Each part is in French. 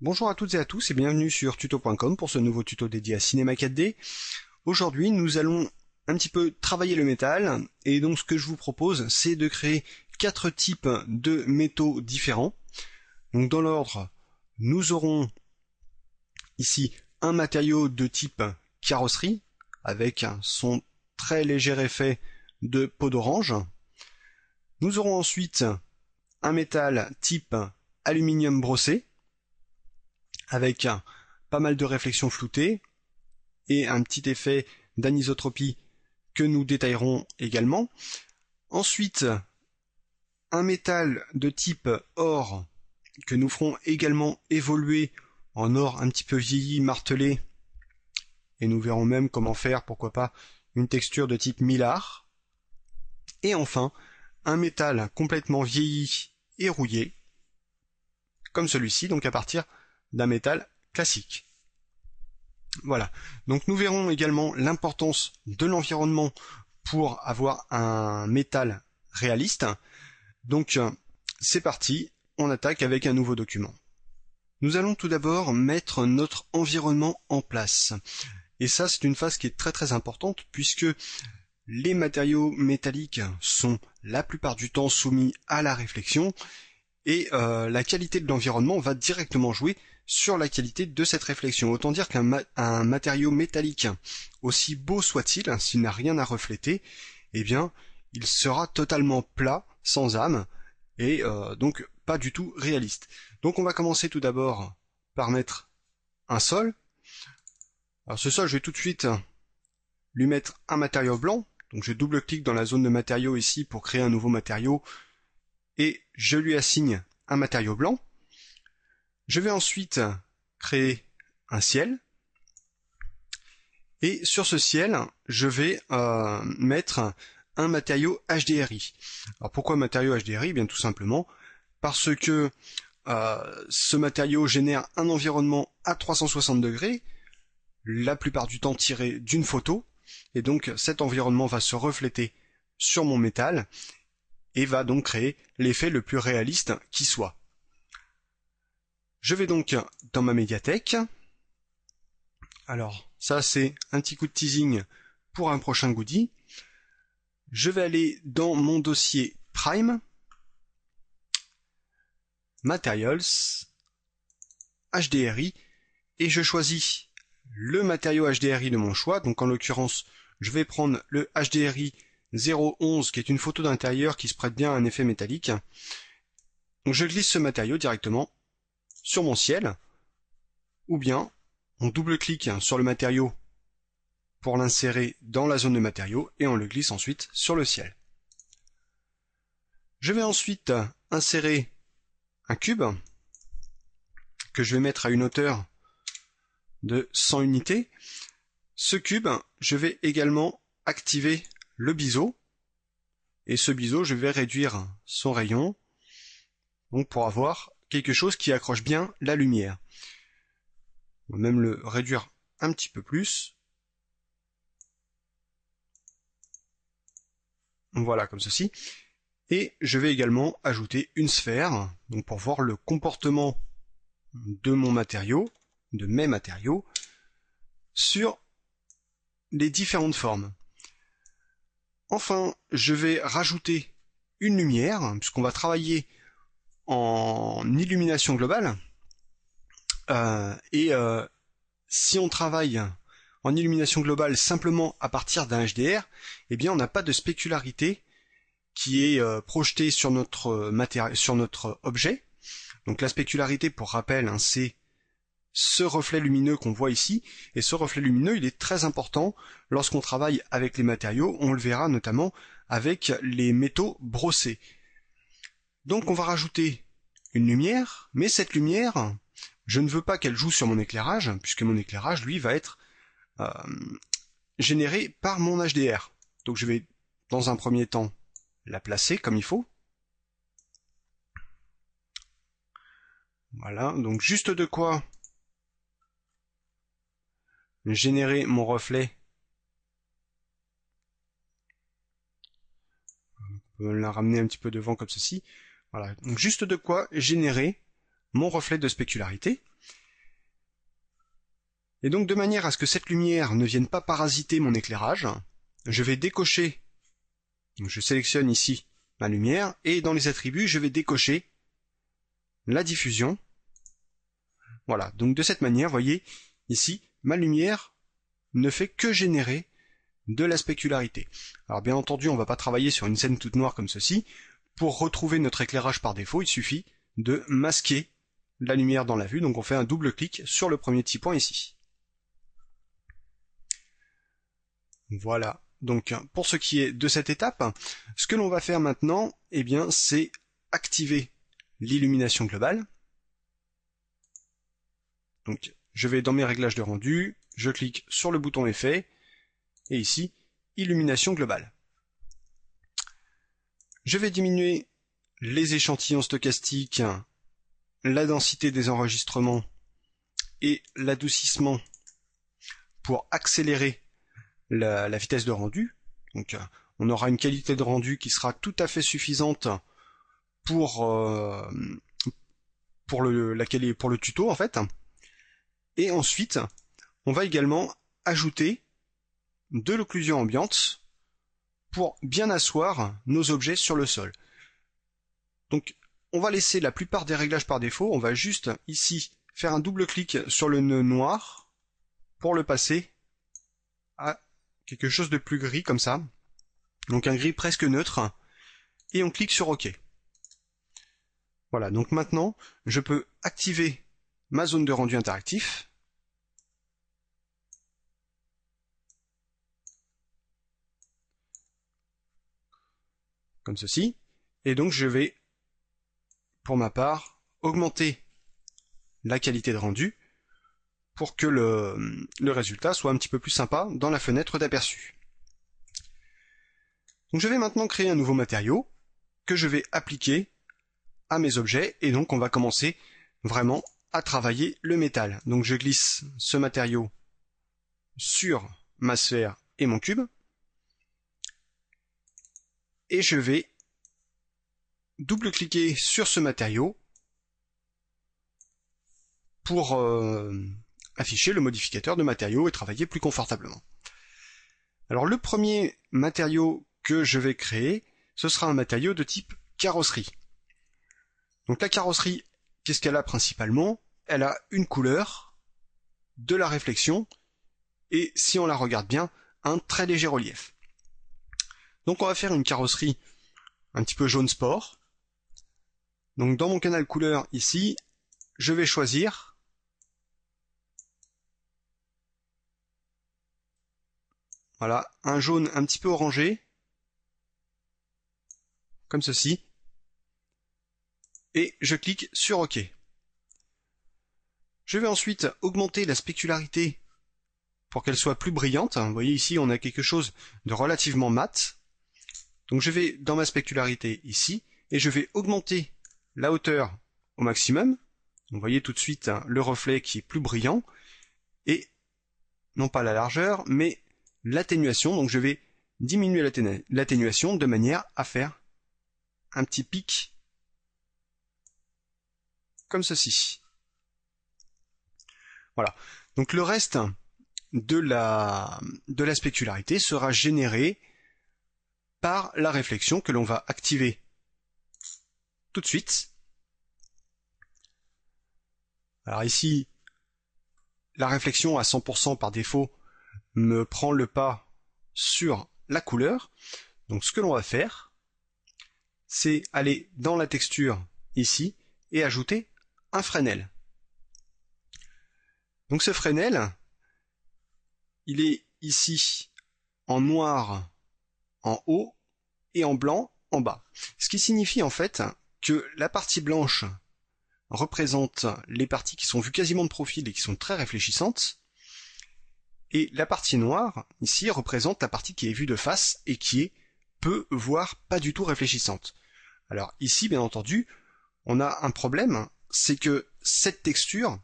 Bonjour à toutes et à tous et bienvenue sur tuto.com pour ce nouveau tuto dédié à Cinema 4D. Aujourd'hui, nous allons un petit peu travailler le métal et donc ce que je vous propose, c'est de créer 4 types de métaux différents. Donc dans l'ordre, nous aurons ici un matériau de type carrosserie avec son très léger effet de peau d'orange. Nous aurons ensuite un métal type aluminium brossé avec pas mal de réflexions floutées et un petit effet d'anisotropie que nous détaillerons également. Ensuite, un métal de type or que nous ferons également évoluer en or un petit peu vieilli, martelé, et nous verrons même comment faire, pourquoi pas, une texture de type mylar. Et enfin, un métal complètement vieilli et rouillé, comme celui-ci, donc à partir d'un métal classique. Voilà, donc nous verrons également l'importance de l'environnement pour avoir un métal réaliste. Donc c'est parti, on attaque avec un nouveau document. Nous allons tout d'abord mettre notre environnement en place. Et ça, c'est une phase qui est très importante puisque les matériaux métalliques sont la plupart du temps soumis à la réflexion et la qualité de l'environnement va directement jouer sur la qualité de cette réflexion. Autant dire qu'un matériau métallique, aussi beau soit-il, s'il n'a rien à refléter, eh bien, il sera totalement plat, sans âme, et donc pas du tout réaliste. Donc on va commencer tout d'abord par mettre un sol. Alors ce sol, je vais tout de suite lui mettre un matériau blanc. Donc je double-clique dans la zone de matériaux ici pour créer un nouveau matériau, et je lui assigne un matériau blanc. Je vais ensuite créer un ciel, et sur ce ciel, je vais mettre un matériau HDRI. Alors pourquoi matériau HDRI? Bien tout simplement parce que ce matériau génère un environnement à 360 degrés, la plupart du temps tiré d'une photo, et donc cet environnement va se refléter sur mon métal, et va donc créer l'effet le plus réaliste qui soit. Je vais donc dans ma médiathèque. Alors, ça c'est un petit coup de teasing pour un prochain goodie. Je vais aller dans mon dossier Prime, Materials, HDRI, et je choisis le matériau HDRI de mon choix. Donc en l'occurrence, je vais prendre le HDRI 011 qui est une photo d'intérieur qui se prête bien à un effet métallique. Donc je glisse ce matériau directement sur mon ciel, ou bien on double-clique sur le matériau pour l'insérer dans la zone de matériaux et on le glisse ensuite sur le ciel. Je vais ensuite insérer un cube que je vais mettre à une hauteur de 100 unités. Ce cube, je vais également activer le biseau, et ce biseau, je vais réduire son rayon donc pour avoir quelque chose qui accroche bien la lumière. On va même le réduire un petit peu plus. Voilà, comme ceci. Et je vais également ajouter une sphère, donc pour voir le comportement de mon matériau, de mes matériaux, sur les différentes formes. Enfin, je vais rajouter une lumière, puisqu'on va travailler en illumination globale. Si on travaille en illumination globale simplement à partir d'un HDR, eh bien on n'a pas de spécularité qui est projetée sur notre objet. Donc la spécularité, pour rappel, c'est ce reflet lumineux qu'on voit ici, et ce reflet lumineux, il est très important lorsqu'on travaille avec les matériaux, on le verra notamment avec les métaux brossés. Donc on va rajouter une lumière, mais cette lumière, je ne veux pas qu'elle joue sur mon éclairage, puisque mon éclairage, lui, va être généré par mon HDR. Donc je vais, dans un premier temps, la placer comme il faut. Voilà, donc juste de quoi générer mon reflet. On peut la ramener un petit peu devant comme ceci. Voilà, donc juste de quoi générer mon reflet de spécularité. Et donc de manière à ce que cette lumière ne vienne pas parasiter mon éclairage, je vais décocher, donc je sélectionne ici ma lumière, et dans les attributs, je vais décocher la diffusion. Voilà, donc de cette manière, vous voyez, ici, ma lumière ne fait que générer de la spécularité. Alors bien entendu, on ne va pas travailler sur une scène toute noire comme ceci. Pour retrouver notre éclairage par défaut, il suffit de masquer la lumière dans la vue, donc on fait un double clic sur le premier petit point ici. Voilà, donc pour ce qui est de cette étape, ce que l'on va faire maintenant, eh bien, c'est activer l'illumination globale. Donc je vais dans mes réglages de rendu, je clique sur le bouton effet, et ici, illumination globale. Je vais diminuer les échantillons stochastiques, la densité des enregistrements et l'adoucissement pour accélérer la vitesse de rendu. Donc on aura une qualité de rendu qui sera tout à fait suffisante pour le tuto en fait. Et ensuite, on va également ajouter de l'occlusion ambiante pour bien asseoir nos objets sur le sol. Donc on va laisser la plupart des réglages par défaut, on va juste ici faire un double clic sur le nœud noir pour le passer à quelque chose de plus gris comme ça, donc un gris presque neutre, et on clique sur OK. Voilà, donc maintenant je peux activer ma zone de rendu interactif. Comme ceci, et donc je vais, pour ma part, augmenter la qualité de rendu pour que le résultat soit un petit peu plus sympa dans la fenêtre d'aperçu. Donc je vais maintenant créer un nouveau matériau que je vais appliquer à mes objets, et donc on va commencer vraiment à travailler le métal. Donc je glisse ce matériau sur ma sphère et mon cube, et je vais double-cliquer sur ce matériau pour afficher le modificateur de matériau et travailler plus confortablement. Alors le premier matériau que je vais créer, ce sera un matériau de type carrosserie. Donc la carrosserie, qu'est-ce qu'elle a principalement? Elle a une couleur, de la réflexion, et si on la regarde bien, un très léger relief. Donc on va faire une carrosserie un petit peu jaune sport. Donc dans mon canal couleur ici, je vais choisir voilà, un jaune un petit peu orangé, comme ceci, et je clique sur OK. Je vais ensuite augmenter la spécularité pour qu'elle soit plus brillante. Vous voyez ici, on a quelque chose de relativement mat. Donc je vais dans ma spécularité ici, et je vais augmenter la hauteur au maximum. Vous voyez tout de suite le reflet qui est plus brillant, et non pas la largeur, mais l'atténuation. Donc je vais diminuer l'atténuation de manière à faire un petit pic comme ceci. Voilà. Donc le reste de la spécularité sera généré par la réflexion que l'on va activer tout de suite. Alors ici, la réflexion à 100% par défaut me prend le pas sur la couleur. Donc ce que l'on va faire, c'est aller dans la texture ici et ajouter un Fresnel. Donc ce Fresnel, il est ici en noir en haut et en blanc en bas. Ce qui signifie en fait que la partie blanche représente les parties qui sont vues quasiment de profil et qui sont très réfléchissantes, et la partie noire ici représente la partie qui est vue de face et qui est peu voire pas du tout réfléchissante. Alors ici bien entendu on a un problème, c'est que cette texture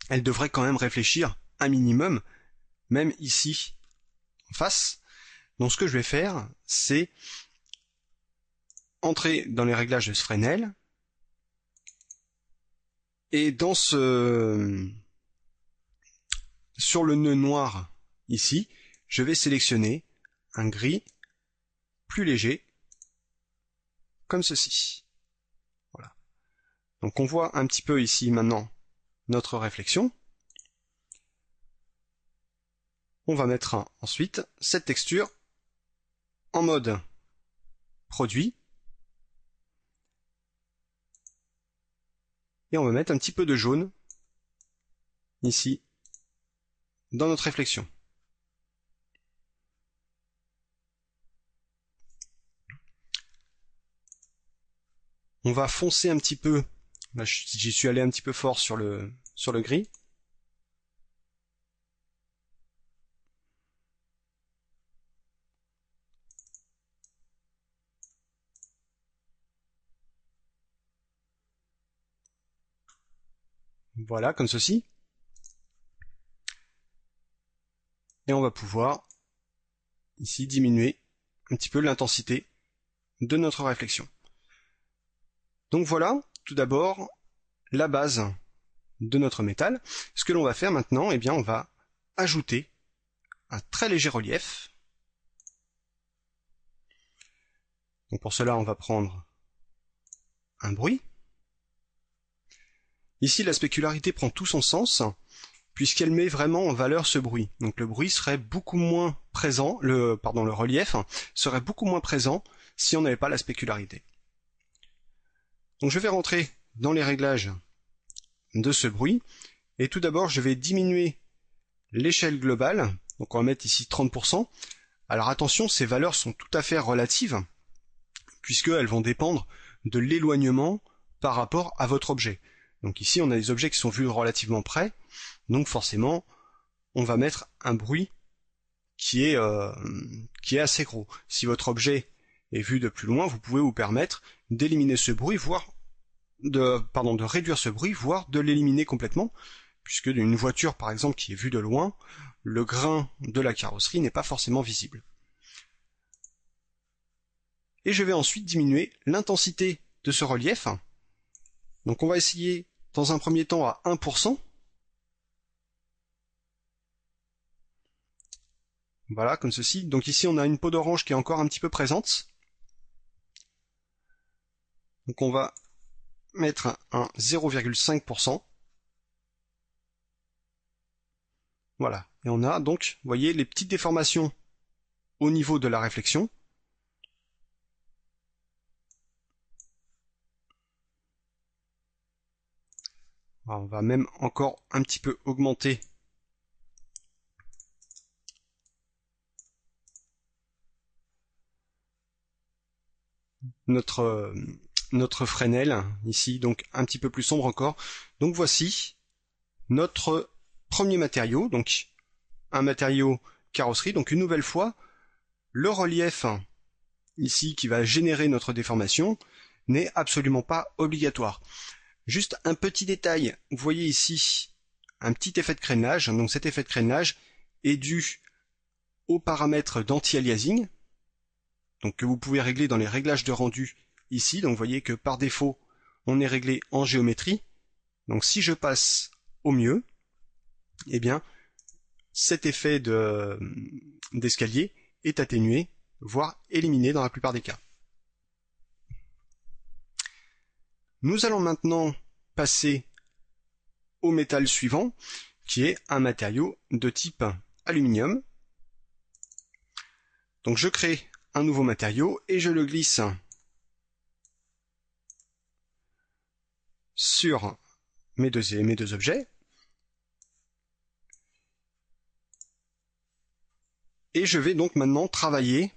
elle devrait quand même réfléchir un minimum, même ici en face. Donc ce que je vais faire, c'est entrer dans les réglages de ce Fresnel, Et sur le nœud noir ici, je vais sélectionner un gris plus léger, comme ceci. Voilà. Donc on voit un petit peu ici maintenant notre réflexion. On va mettre ensuite cette texture en mode produit. Et on va mettre un petit peu de jaune ici dans notre réflexion. On va foncer un petit peu. Là, j'y suis allé un petit peu fort sur le gris. Voilà, comme ceci. Et on va pouvoir ici diminuer un petit peu l'intensité de notre réflexion. Donc voilà, tout d'abord, la base de notre métal. Ce que l'on va faire maintenant, eh bien, on va ajouter un très léger relief. Donc pour cela, on va prendre un bruit. Ici, la spécularité prend tout son sens, puisqu'elle met vraiment en valeur ce bruit. Donc le bruit serait beaucoup moins présent, le relief serait beaucoup moins présent si on n'avait pas la spécularité. Donc je vais rentrer dans les réglages de ce bruit, et tout d'abord je vais diminuer l'échelle globale, donc on va mettre ici 30%. Alors attention, ces valeurs sont tout à fait relatives, puisqu'elles vont dépendre de l'éloignement par rapport à votre objet. Donc ici on a des objets qui sont vus relativement près, donc forcément on va mettre un bruit qui est assez gros. Si votre objet est vu de plus loin, vous pouvez vous permettre d'éliminer ce bruit, voire de réduire ce bruit, voire de l'éliminer complètement, puisque d'une voiture par exemple qui est vue de loin, le grain de la carrosserie n'est pas forcément visible. Et je vais ensuite diminuer l'intensité de ce relief. Donc on va essayer dans un premier temps à 1%. Voilà, comme ceci. Donc ici on a une peau d'orange qui est encore un petit peu présente. Donc on va mettre un 0,5%. Voilà. Et on a donc, vous voyez, les petites déformations au niveau de la réflexion. Alors, on va même encore un petit peu augmenter notre Fresnel, ici, donc un petit peu plus sombre encore. Donc voici notre premier matériau, donc un matériau carrosserie. Donc une nouvelle fois, le relief ici qui va générer notre déformation n'est absolument pas obligatoire. Juste un petit détail, vous voyez ici un petit effet de crénelage. Donc cet effet de crénelage est dû aux paramètres d'anti-aliasing, donc que vous pouvez régler dans les réglages de rendu ici. Donc vous voyez que par défaut, on est réglé en géométrie. Donc si je passe au mieux, eh bien cet effet d'escalier est atténué, voire éliminé dans la plupart des cas. Nous allons maintenant passer au métal suivant, qui est un matériau de type aluminium. Donc je crée un nouveau matériau et je le glisse sur mes deux objets. Et je vais donc maintenant travailler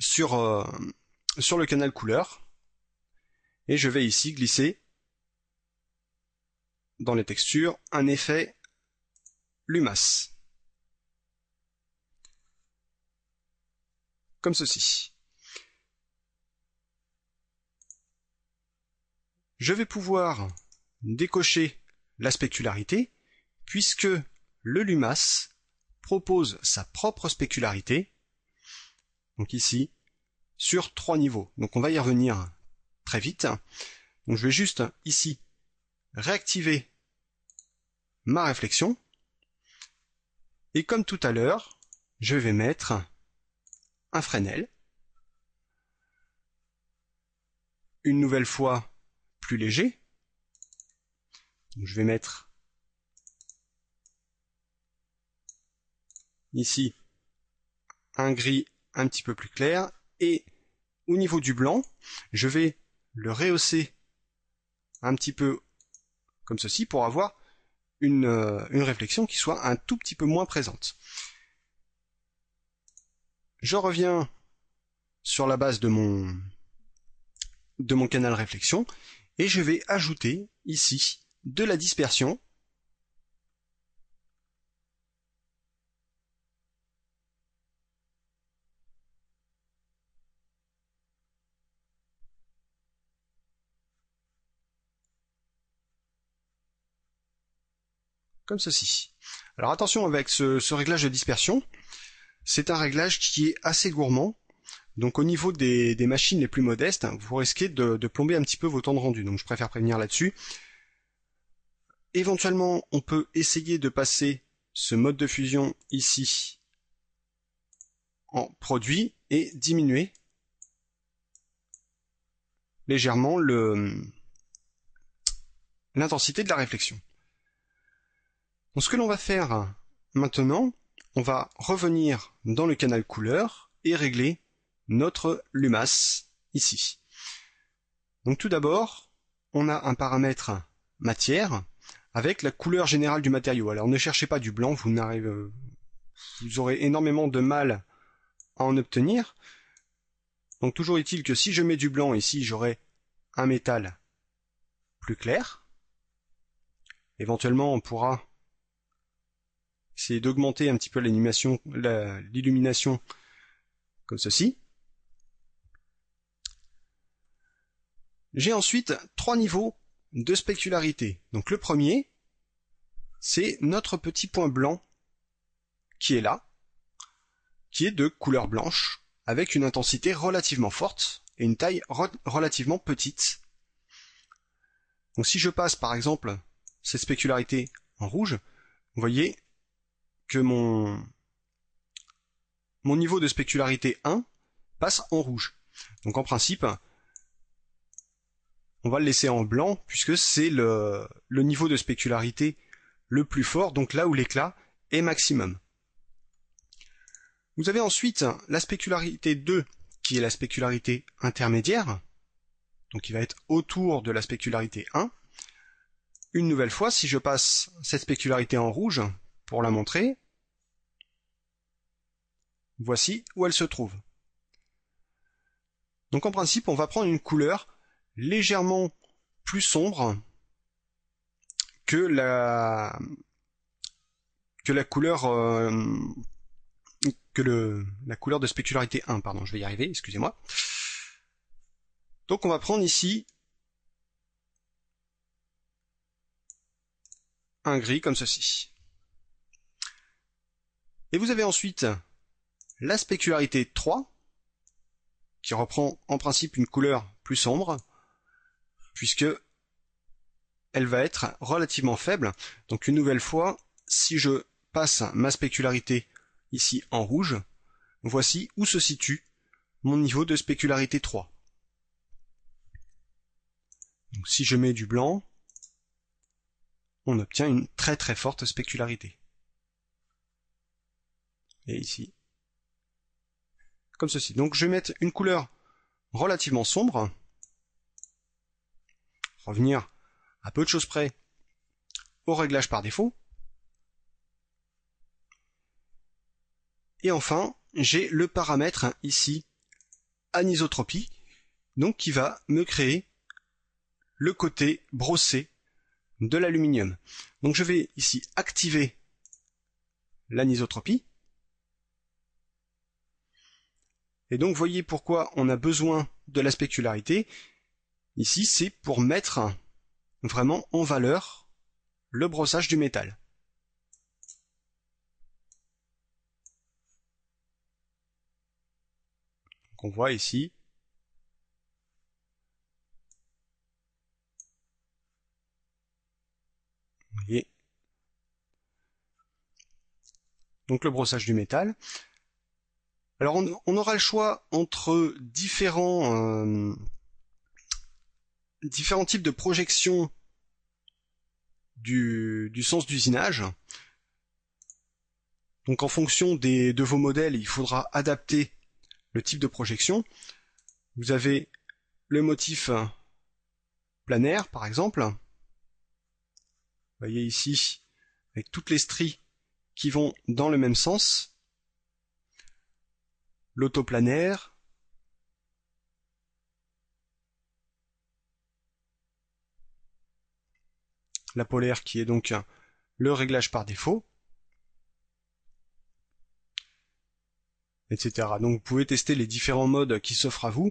sur le canal couleur. Et je vais ici glisser dans les textures un effet Lumas. Comme ceci. Je vais pouvoir décocher la spécularité, puisque le Lumas propose sa propre spécularité, donc ici, sur 3 niveaux. Donc on va y revenir très vite. Donc je vais juste ici réactiver ma réflexion. Et comme tout à l'heure, je vais mettre un Fresnel. Une nouvelle fois plus léger. Donc, je vais mettre ici un gris un petit peu plus clair. Et au niveau du blanc, je vais le rehausser un petit peu comme ceci pour avoir une réflexion qui soit un tout petit peu moins présente. Je reviens sur la base de mon canal réflexion et je vais ajouter ici de la dispersion comme ceci. Alors attention avec ce réglage de dispersion, c'est un réglage qui est assez gourmand. Donc au niveau des machines les plus modestes, vous risquez de plomber un petit peu vos temps de rendu. Donc je préfère prévenir là-dessus. Éventuellement, on peut essayer de passer ce mode de fusion ici en produit et diminuer légèrement l'intensité de la réflexion. Donc ce que l'on va faire maintenant, on va revenir dans le canal couleur et régler notre lumace ici. Donc tout d'abord, on a un paramètre matière avec la couleur générale du matériau. Alors ne cherchez pas du blanc, vous aurez énormément de mal à en obtenir. Donc toujours est-il que si je mets du blanc ici, j'aurai un métal plus clair. Éventuellement, on pourra essayer d'augmenter un petit peu l'illumination comme ceci. J'ai ensuite 3 niveaux de spécularité. Donc le premier, c'est notre petit point blanc qui est là, qui est de couleur blanche, avec une intensité relativement forte et une taille relativement petite. Donc si je passe par exemple cette spécularité en rouge, vous voyez que mon niveau de spécularité 1 passe en rouge. Donc en principe, on va le laisser en blanc puisque c'est le niveau de spécularité le plus fort, donc là où l'éclat est maximum. Vous avez ensuite la spécularité 2 qui est la spécularité intermédiaire, donc qui va être autour de la spécularité 1. Une nouvelle fois, si je passe cette spécularité en rouge pour la montrer, voici où elle se trouve. Donc en principe, on va prendre une couleur légèrement plus sombre que la couleur la couleur de spécularité 1, pardon, je vais y arriver, excusez-moi. Donc on va prendre ici un gris comme ceci. Et vous avez ensuite la spécularité 3, qui reprend en principe une couleur plus sombre, puisque elle va être relativement faible. Donc une nouvelle fois, si je passe ma spécularité ici en rouge, voici où se situe mon niveau de spécularité 3. Donc si je mets du blanc, on obtient une très très forte spécularité. Et ici, comme ceci. Donc je vais mettre une couleur relativement sombre, revenir à peu de choses près au réglage par défaut. Et enfin, j'ai le paramètre ici anisotropie, donc qui va me créer le côté brossé de l'aluminium. Donc je vais ici activer l'anisotropie. Et donc voyez pourquoi on a besoin de la spécularité. Ici, c'est pour mettre vraiment en valeur le brossage du métal. Donc on voit ici donc le brossage du métal. Alors on aura le choix entre différents types de projection du sens d'usinage. Donc en fonction de vos modèles, il faudra adapter le type de projection. Vous avez le motif planaire, par exemple. Vous voyez ici, avec toutes les stries qui vont dans le même sens. L'autoplanaire. La polaire qui est donc le réglage par défaut. Etc. Donc vous pouvez tester les différents modes qui s'offrent à vous.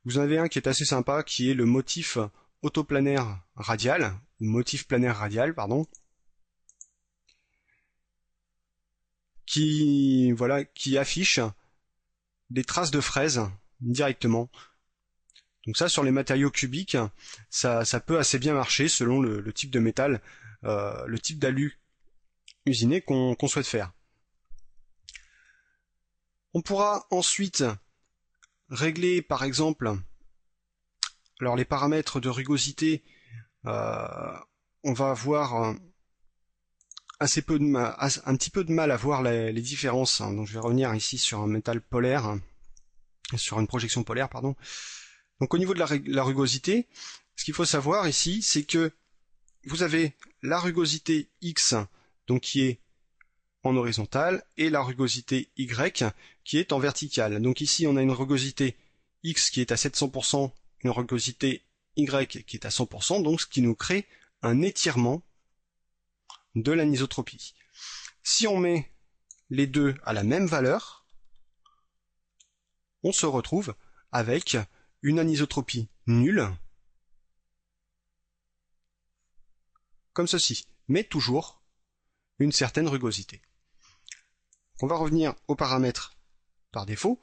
Vous en avez un qui est assez sympa, qui est le motif autoplanaire radial, ou motif planaire radial, pardon, qui affiche des traces de fraises directement. Donc ça, sur les matériaux cubiques, ça peut assez bien marcher selon le type de métal, le type d'alu usiné qu'on souhaite faire. On pourra ensuite régler, par exemple, alors les paramètres de rugosité, on va avoir un petit peu de mal à voir les différences. Donc je vais revenir ici sur un métal polaire, sur une projection polaire, pardon. Donc au niveau de la rugosité, ce qu'il faut savoir ici, c'est que vous avez la rugosité X, donc qui est en horizontal, et la rugosité Y qui est en verticale. Donc ici on a une rugosité X qui est à 700%, une rugosité Y qui est à 100%, donc ce qui nous crée un étirement de l'anisotropie. Si on met les deux à la même valeur, on se retrouve avec une anisotropie nulle, comme ceci, mais toujours une certaine rugosité. On va revenir aux paramètres par défaut.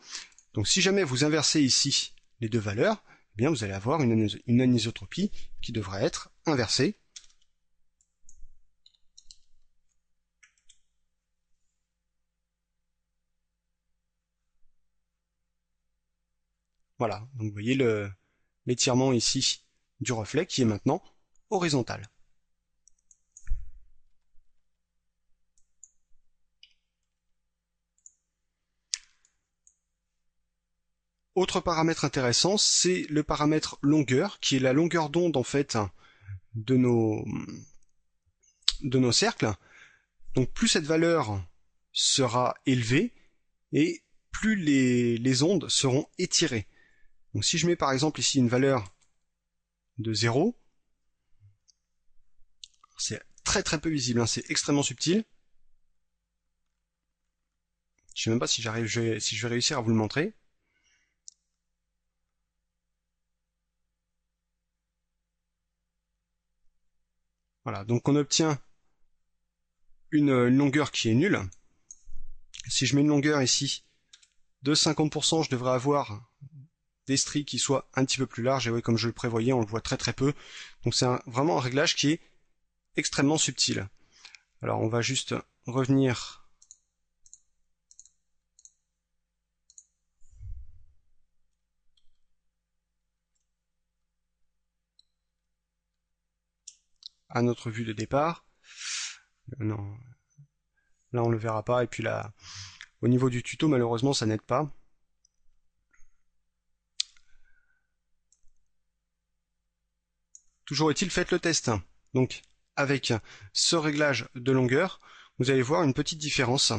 Donc si jamais vous inversez ici les deux valeurs, eh bien vous allez avoir une anisotropie qui devrait être inversée. Voilà, donc vous voyez l'étirement ici du reflet qui est maintenant horizontal. Autre paramètre intéressant, c'est le paramètre longueur, qui est la longueur d'onde en fait de nos cercles. Donc plus cette valeur sera élevée, et plus les ondes seront étirées. Donc si je mets par exemple ici une valeur de 0, c'est très très peu visible, hein, c'est extrêmement subtil. Je sais même pas si je vais réussir à vous le montrer. Voilà, donc on obtient une longueur qui est nulle. Si je mets une longueur ici de 50%, je devrais avoir des stries qui soient un petit peu plus larges, et oui, comme je le prévoyais, on le voit très très peu. Donc c'est vraiment un réglage qui est extrêmement subtil. Alors on va juste revenir à notre vue de départ. Non, là on le verra pas, et puis là, au niveau du tuto, malheureusement, ça n'aide pas. Toujours est-il, faites le test. Donc, avec ce réglage de longueur, vous allez voir une petite différence.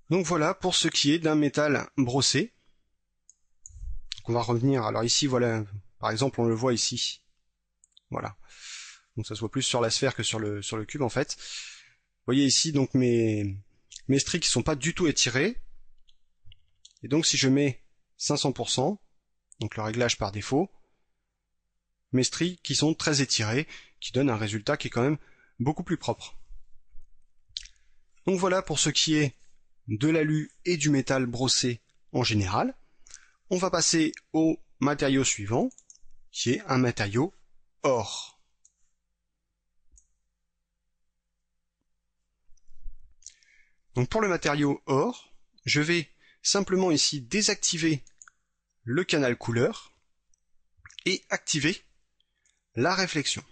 Donc voilà pour ce qui est d'un métal brossé. Donc on va revenir, alors ici, voilà, par exemple, on le voit ici. Voilà. Donc ça se voit plus sur la sphère que sur le cube, en fait. Vous voyez ici, donc, mes stries qui sont pas du tout étirées. Et donc si je mets 500%, donc le réglage par défaut, mes stries qui sont très étirées, qui donnent un résultat qui est quand même beaucoup plus propre. Donc voilà pour ce qui est de l'alu et du métal brossé en général. On va passer au matériau suivant, qui est un matériau or. Donc pour le matériau or, je vais simplement ici désactiver le canal couleur et activer la réflexion.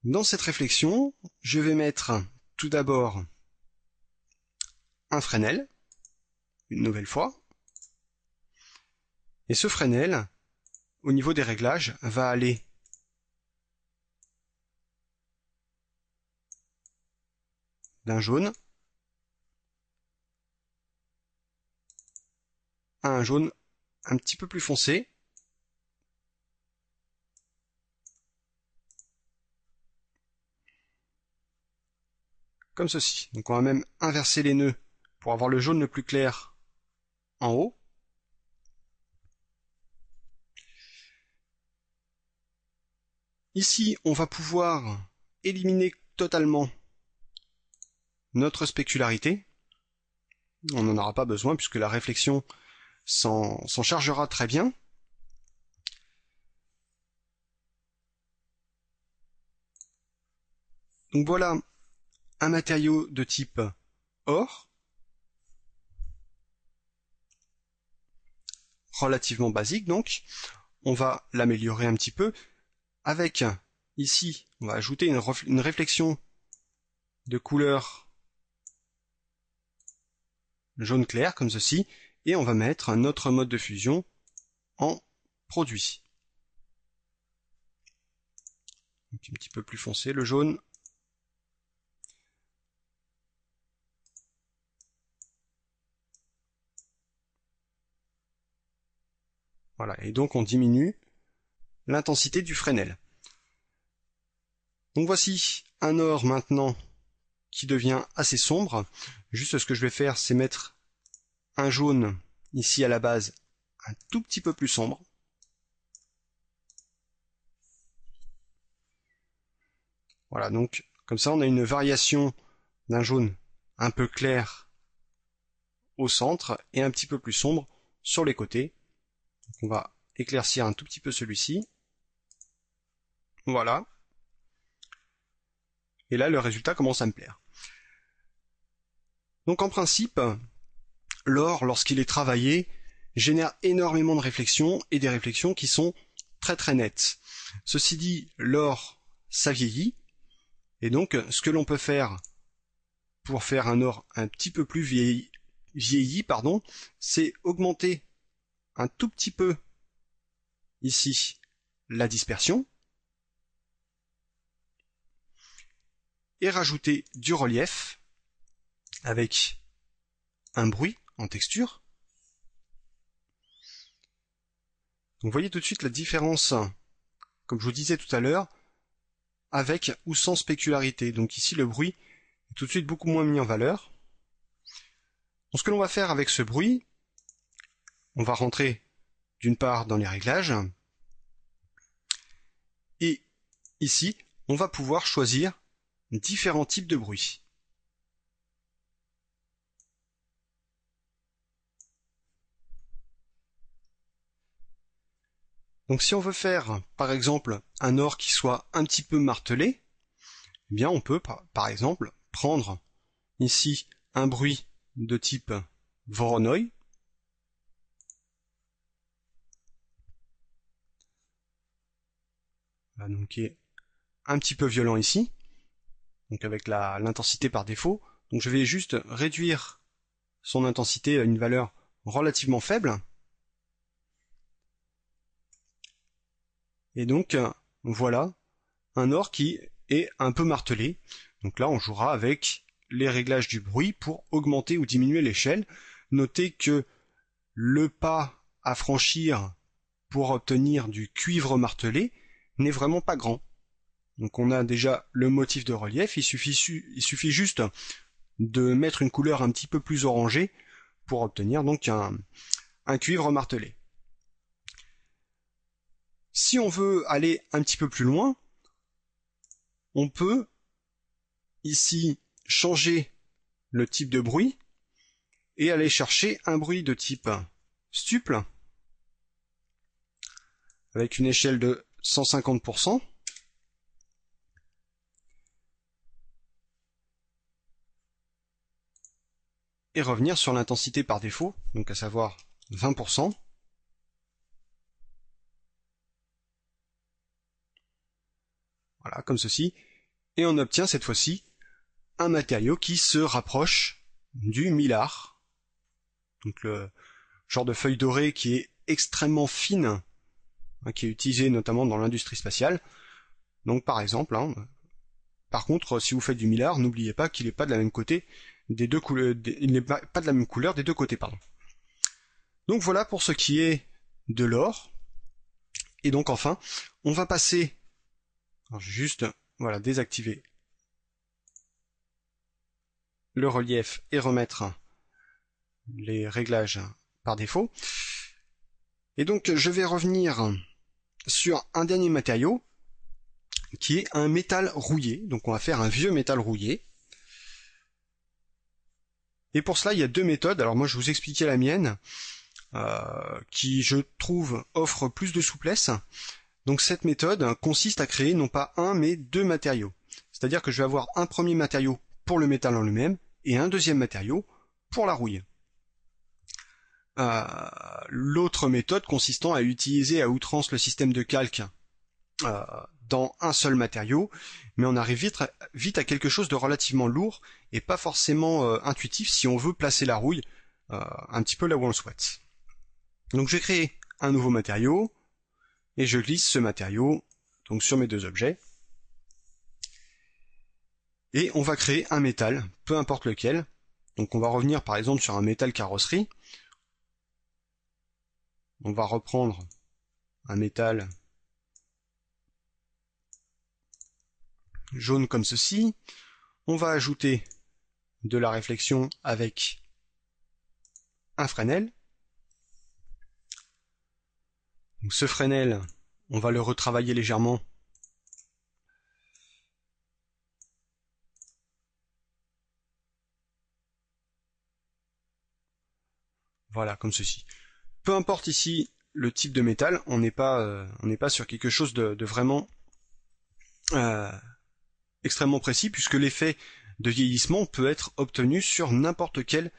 Dans cette réflexion, je vais mettre tout d'abord un Fresnel, une nouvelle fois, et ce Fresnel, au niveau des réglages, va aller d'un jaune à un jaune un petit peu plus foncé, comme ceci. Donc on va même inverser les nœuds pour avoir le jaune le plus clair en haut. Ici, on va pouvoir éliminer totalement notre spécularité. On n'en aura pas besoin puisque la réflexion s'en chargera très bien. Donc voilà un matériau de type or, relativement basique donc. On va l'améliorer un petit peu avec, ici, on va ajouter une réflexion de couleur jaune clair comme ceci, et on va mettre un autre mode de fusion en produit. Donc un petit peu plus foncé le jaune. Voilà, et donc on diminue l'intensité du Fresnel. Donc voici un or maintenant qui devient assez sombre. Juste ce que je vais faire, c'est mettre un jaune ici à la base un tout petit peu plus sombre. Voilà, donc comme ça on a une variation d'un jaune un peu clair au centre et un petit peu plus sombre sur les côtés. Donc on va éclaircir un tout petit peu celui-ci. Voilà. Et là, le résultat commence à me plaire. Donc en principe, l'or, lorsqu'il est travaillé, génère énormément de réflexions et des réflexions qui sont très très nettes. Ceci dit, l'or, ça vieillit. Et donc, ce que l'on peut faire pour faire un or un petit peu plus vieilli, c'est augmenter un tout petit peu ici la dispersion et rajouter du relief avec un bruit en texture. Donc vous voyez tout de suite la différence, comme je vous disais tout à l'heure, avec ou sans spécularité. Donc ici le bruit est tout de suite beaucoup moins mis en valeur. Donc ce que l'on va faire avec ce bruit, on va rentrer d'une part dans les réglages, et ici on va pouvoir choisir différents types de bruit. Donc si on veut faire par exemple un or qui soit un petit peu martelé, eh bien on peut par exemple prendre ici un bruit de type Voronoi. Voilà, donc qui est un petit peu violent ici, donc avec l'intensité par défaut. Donc je vais juste réduire son intensité à une valeur relativement faible. Et donc voilà un or qui est un peu martelé. Donc là on jouera avec les réglages du bruit pour augmenter ou diminuer l'échelle. Notez que le pas à franchir pour obtenir du cuivre martelé n'est vraiment pas grand. Donc on a déjà le motif de relief, il suffit juste de mettre une couleur un petit peu plus orangée pour obtenir donc un cuivre martelé. Si on veut aller un petit peu plus loin, on peut ici changer le type de bruit et aller chercher un bruit de type stuple avec une échelle de 150%. et revenir sur l'intensité par défaut, donc à savoir 20%. Voilà, comme ceci. Et on obtient cette fois-ci un matériau qui se rapproche du mylar. Donc le genre de feuille dorée qui est extrêmement fine, qui est utilisée notamment dans l'industrie spatiale. Donc par exemple, par contre, si vous faites du mylar, n'oubliez pas qu'il n'est pas de la même côté des deux couleurs, il n'est pas de la même couleur des deux côtés, pardon. Donc voilà pour ce qui est de l'or. Et donc enfin, on va passer, alors juste, voilà, désactiver le relief et remettre les réglages par défaut. Et donc je vais revenir sur un dernier matériau qui est un métal rouillé. Donc on va faire un vieux métal rouillé. Et pour cela, il y a deux méthodes. Alors moi, je vous expliquais la mienne, qui, je trouve, offre plus de souplesse. Donc cette méthode consiste à créer non pas un, mais deux matériaux. C'est-à-dire que je vais avoir un premier matériau pour le métal en lui-même, et un deuxième matériau pour la rouille. L'autre méthode consistant à utiliser à outrance le système de calque dans un seul matériau, mais on arrive vite à quelque chose de relativement lourd et pas forcément intuitif si on veut placer la rouille un petit peu là où on le souhaite. Donc je vais créer un nouveau matériau et je glisse ce matériau donc sur mes deux objets et on va créer un métal, peu importe lequel. Donc on va revenir par exemple sur un métal carrosserie. On va reprendre un métal jaune comme ceci. On va ajouter de la réflexion avec un Fresnel. Donc ce Fresnel, on va le retravailler légèrement. Voilà, comme ceci. Peu importe ici le type de métal, on n'est pas sur quelque chose de vraiment extrêmement précis, puisque l'effet de vieillissement peut être obtenu sur n'importe quelle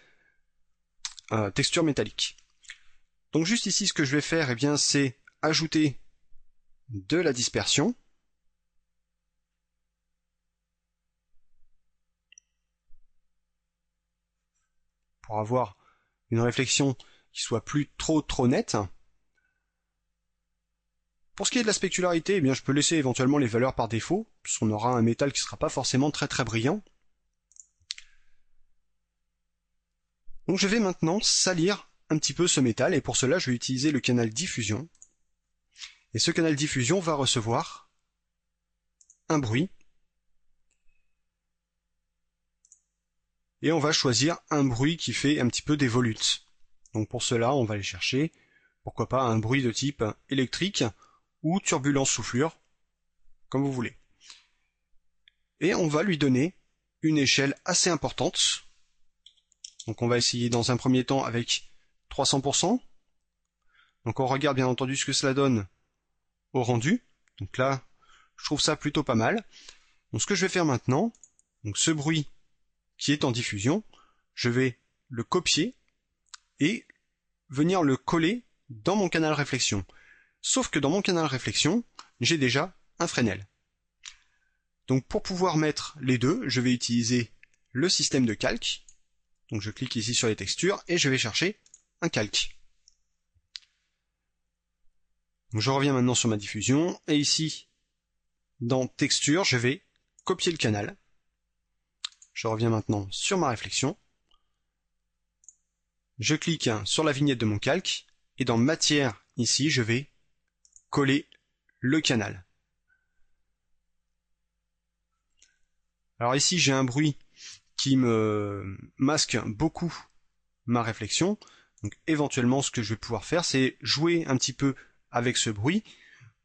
texture métallique. Donc juste ici, ce que je vais faire, eh bien, c'est ajouter de la dispersion. Pour avoir une réflexion qui soit plus trop nette. Pour ce qui est de la spécularité, eh bien, je peux laisser éventuellement les valeurs par défaut, puisqu'on aura un métal qui ne sera pas forcément très brillant. Donc je vais maintenant salir un petit peu ce métal, et pour cela je vais utiliser le canal diffusion. Et ce canal diffusion va recevoir un bruit. Et on va choisir un bruit qui fait un petit peu des volutes. Donc pour cela, on va aller chercher, pourquoi pas, un bruit de type électrique ou turbulence soufflure, comme vous voulez. Et on va lui donner une échelle assez importante. Donc on va essayer dans un premier temps avec 300%. Donc on regarde bien entendu ce que cela donne au rendu. Donc là, je trouve ça plutôt pas mal. Donc ce que je vais faire maintenant, donc ce bruit qui est en diffusion, je vais le copier et venir le coller dans mon canal réflexion. Sauf que dans mon canal réflexion, j'ai déjà un Fresnel. Donc pour pouvoir mettre les deux, je vais utiliser le système de calque. Donc je clique ici sur les textures et je vais chercher un calque. Donc je reviens maintenant sur ma diffusion et ici, dans texture, je vais copier le canal. Je reviens maintenant sur ma réflexion. Je clique sur la vignette de mon calque et dans matière, ici, je vais coller le canal. Alors ici, j'ai un bruit qui me masque beaucoup ma réflexion. Donc éventuellement, ce que je vais pouvoir faire, c'est jouer un petit peu avec ce bruit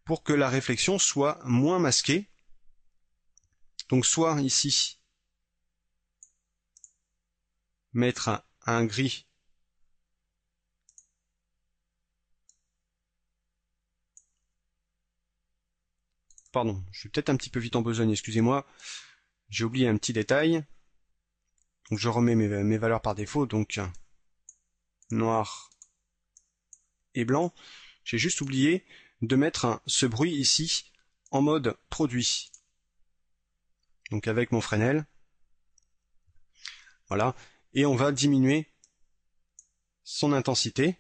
pour que la réflexion soit moins masquée. Donc soit ici, mettre un gris Pardon, je suis peut-être un petit peu vite en besogne, excusez-moi. J'ai oublié un petit détail. Donc je remets mes valeurs par défaut, donc noir et blanc. J'ai juste oublié de mettre ce bruit ici en mode produit. Donc avec mon Fresnel. Voilà. Et on va diminuer son intensité.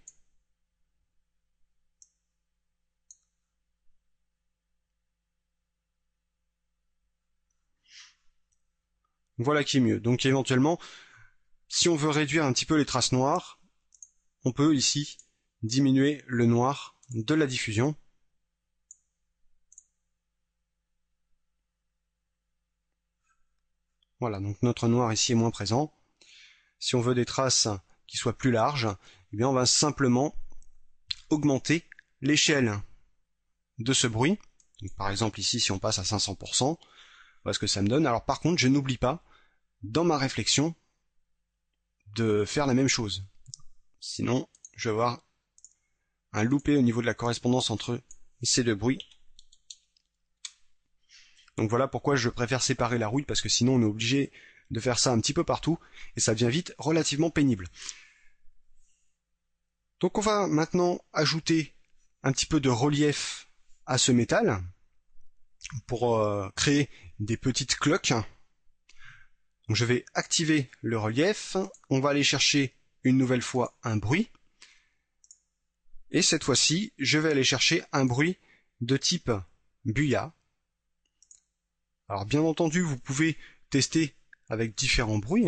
Voilà qui est mieux. Donc éventuellement, si on veut réduire un petit peu les traces noires, on peut ici diminuer le noir de la diffusion. Voilà, donc notre noir ici est moins présent. Si on veut des traces qui soient plus larges, eh bien on va simplement augmenter l'échelle de ce bruit. Donc, par exemple ici, si on passe à 500%, voilà ce que ça me donne. Alors par contre, je n'oublie pas, dans ma réflexion, de faire la même chose. Sinon, je vais avoir un loupé au niveau de la correspondance entre ces deux bruits. Donc voilà pourquoi je préfère séparer la rouille, parce que sinon on est obligé de faire ça un petit peu partout, et ça devient vite relativement pénible. Donc on va maintenant ajouter un petit peu de relief à ce métal, pour créer des petites cloques. Donc je vais activer le relief, on va aller chercher une nouvelle fois un bruit, et cette fois-ci, je vais aller chercher un bruit de type Buya. Alors bien entendu, vous pouvez tester avec différents bruits.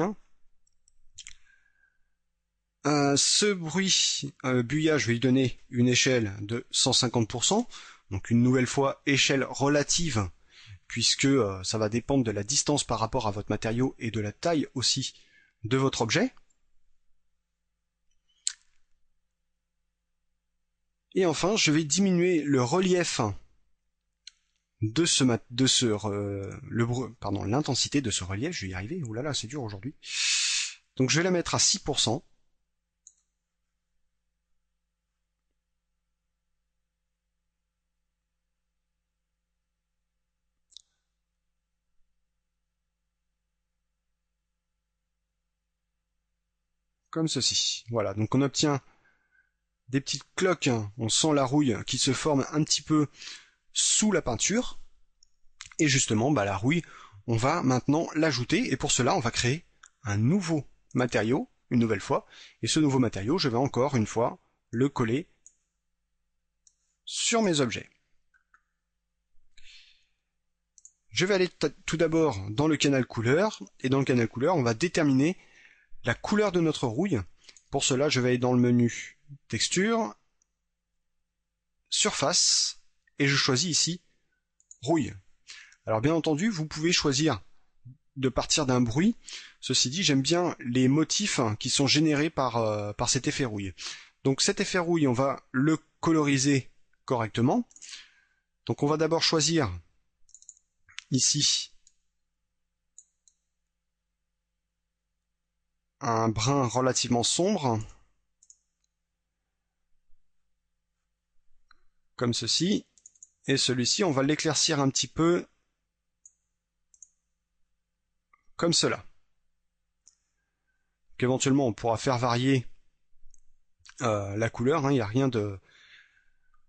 Ce bruit Buya, je vais lui donner une échelle de 150%, donc une nouvelle fois échelle relative, puisque ça va dépendre de la distance par rapport à votre matériau et de la taille aussi de votre objet. Et enfin, je vais diminuer le relief l'intensité de ce relief, je vais y arriver, oulala, c'est dur aujourd'hui. Donc je vais la mettre à 6%. Comme ceci. Voilà, donc on obtient des petites cloques, on sent la rouille qui se forme un petit peu sous la peinture. Et justement, la rouille, on va maintenant l'ajouter, et pour cela, on va créer un nouveau matériau, une nouvelle fois, et ce nouveau matériau, je vais encore une fois le coller sur mes objets. Je vais aller tout d'abord dans le canal couleur, et dans le canal couleur, on va déterminer la couleur de notre rouille. Pour cela, je vais aller dans le menu texture, surface, et je choisis ici rouille. Alors bien entendu, vous pouvez choisir de partir d'un bruit. Ceci dit, j'aime bien les motifs qui sont générés par cet effet rouille. Donc cet effet rouille, on va le coloriser correctement. Donc on va d'abord choisir ici un brun relativement sombre, comme ceci, et celui-ci, on va l'éclaircir un petit peu comme cela. Donc, éventuellement, on pourra faire varier la couleur, il n'y a rien de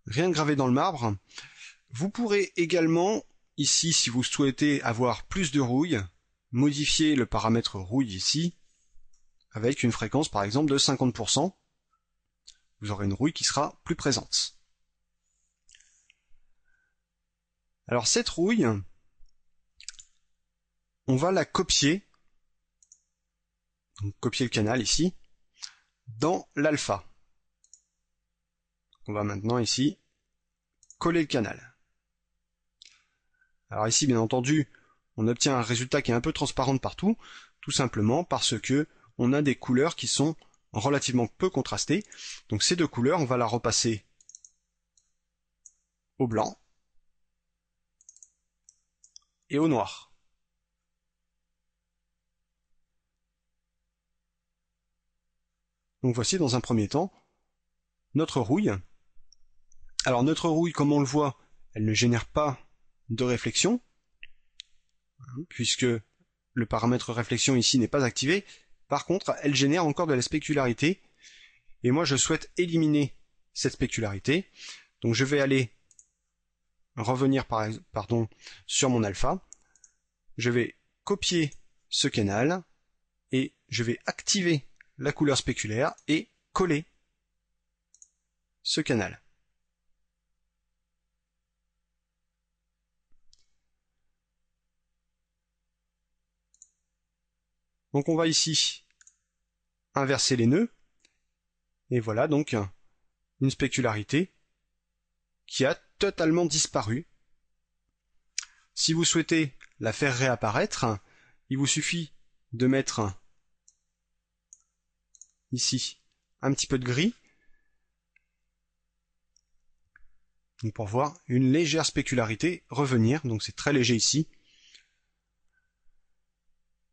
gravé dans le marbre. Vous pourrez également, ici, si vous souhaitez avoir plus de rouille, modifier le paramètre rouille ici, avec une fréquence par exemple de 50%. Vous aurez une rouille qui sera plus présente. Alors cette rouille, on va la copier, donc copier le canal ici, dans l'alpha. On va maintenant ici coller le canal. Alors ici, bien entendu, on obtient un résultat qui est un peu transparent partout, tout simplement parce que on a des couleurs qui sont relativement peu contrastées. Donc ces deux couleurs, on va la repasser au blanc et au noir. Donc voici dans un premier temps notre rouille. Alors notre rouille, comme on le voit, elle ne génère pas de réflexion, puisque le paramètre réflexion ici n'est pas activé. Par contre, elle génère encore de la spécularité. Et moi, je souhaite éliminer cette spécularité. Donc je vais aller revenir sur mon alpha. Je vais copier ce canal et je vais activer la couleur spéculaire et coller ce canal. Donc on va ici inverser les nœuds et voilà donc une spécularité qui a totalement disparu. Si vous souhaitez la faire réapparaître, il vous suffit de mettre ici un petit peu de gris pour voir une légère spécularité revenir, donc c'est très léger ici.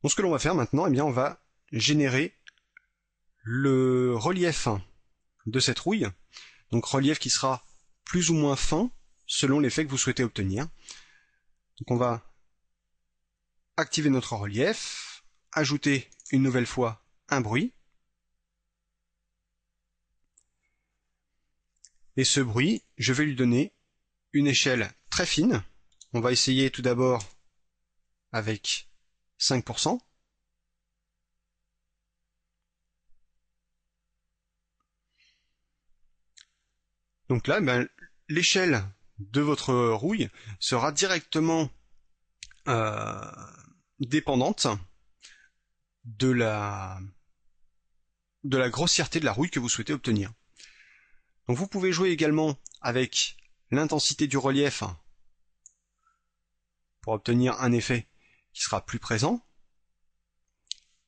Donc ce que l'on va faire maintenant, eh bien on va générer le relief de cette rouille, donc relief qui sera plus ou moins fin selon l'effet que vous souhaitez obtenir. Donc on va activer notre relief, ajouter une nouvelle fois un bruit. Et ce bruit, je vais lui donner une échelle très fine. On va essayer tout d'abord avec 5%. Donc là, l'échelle de votre rouille sera directement dépendante de la grossièreté de la rouille que vous souhaitez obtenir. Donc vous pouvez jouer également avec l'intensité du relief pour obtenir un effet qui sera plus présent.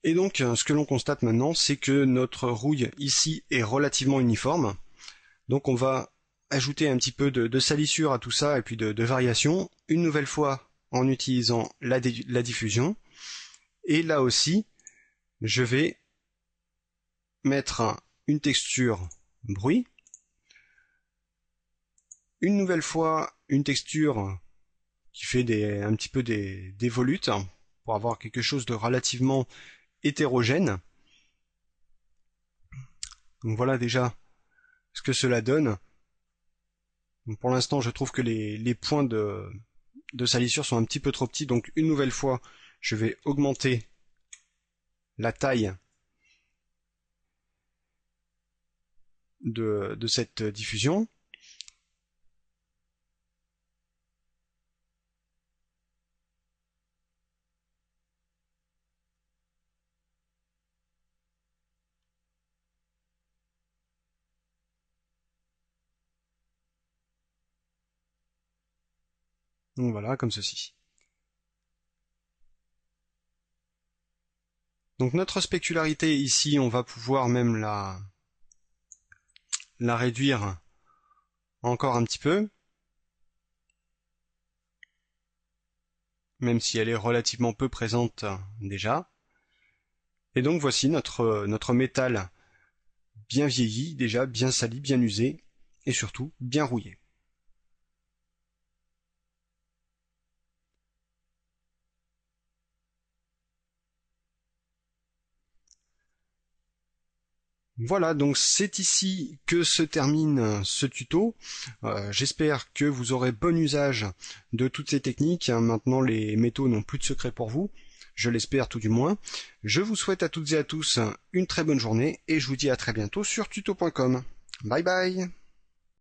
Et donc ce que l'on constate maintenant, c'est que notre rouille ici est relativement uniforme. Donc on va ajouter un petit peu de salissure à tout ça et puis de variation, une nouvelle fois en utilisant la diffusion. Et là aussi, je vais mettre une texture bruit. Une nouvelle fois, une texture qui fait un petit peu des volutes pour avoir quelque chose de relativement hétérogène. Donc voilà déjà ce que cela donne. Donc pour l'instant, je trouve que les points de salissure sont un petit peu trop petits. Donc une nouvelle fois, je vais augmenter la taille de cette diffusion. Donc voilà, comme ceci. Donc notre spécularité ici, on va pouvoir même la réduire encore un petit peu, même si elle est relativement peu présente déjà. Et donc voici notre métal bien vieilli, déjà bien sali, bien usé, et surtout bien rouillé. Voilà, donc c'est ici que se termine ce tuto. J'espère que vous aurez bon usage de toutes ces techniques. Maintenant, les métaux n'ont plus de secret pour vous. Je l'espère tout du moins. Je vous souhaite à toutes et à tous une très bonne journée et je vous dis à très bientôt sur tuto.com. Bye bye.